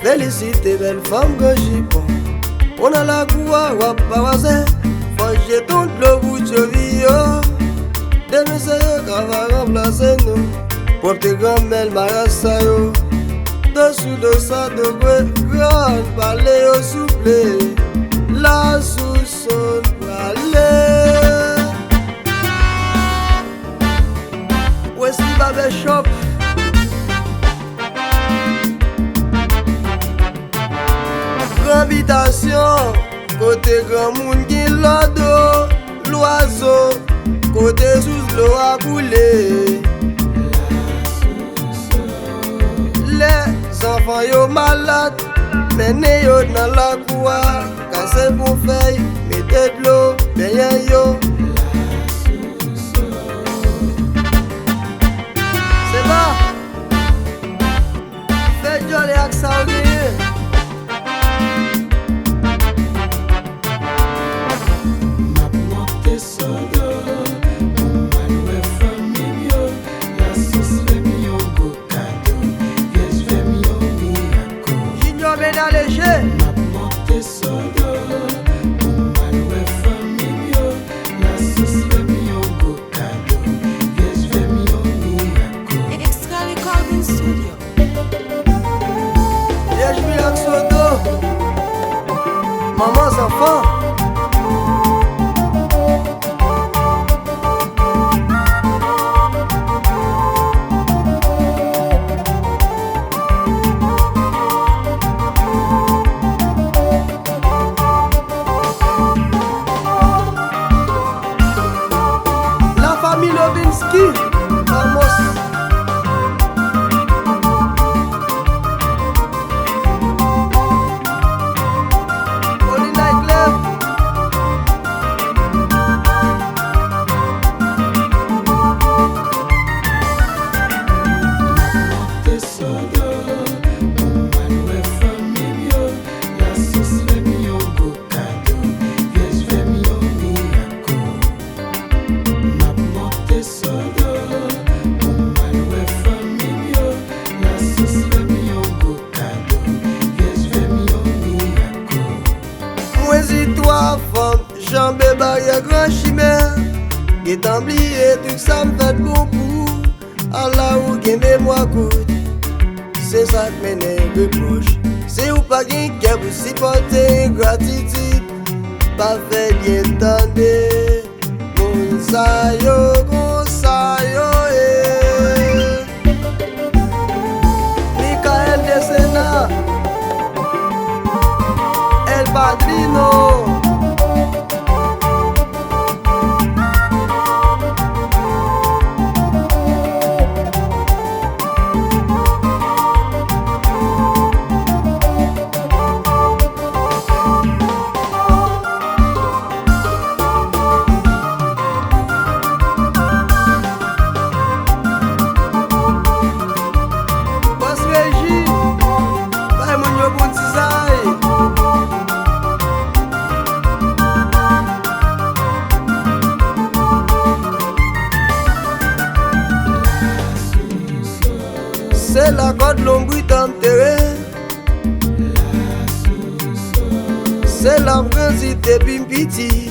Félicité belle femme que j'y prends. On a la cour wap pawase. Faut que ton le bout de vie. Des messieurs qui vont remplacer nous. Pour tes grand-mères marasayo. Dessous de ça degré, grand palais au soufflé. La sous-son palais. Wesley Barbershop. Habitation, côté grand monde qui l'ado, l'oiseau, côté sous l'eau a coulé. Les enfants yo malades, menez yo dans la cour, cassez pour feuille, mettez de l'eau, bien yo. C'est pas, faites joli avec ça au gré. Maman enfants. La famille Lobinsky, Ramos. Jambé barrière grand chimère. Et t'oublier tout ça me fait bon pour. Allah ou gen mémoire courte. C'est ça que mène reproche. C'est ou pas gen qui vous supporter gratitude. Pas fait bien tendre. Gonsayo, gonsayo, Michael de Sena. El Padrino. C'est la corde l'ombre d'enterré. C'est la principe de Pimpiti.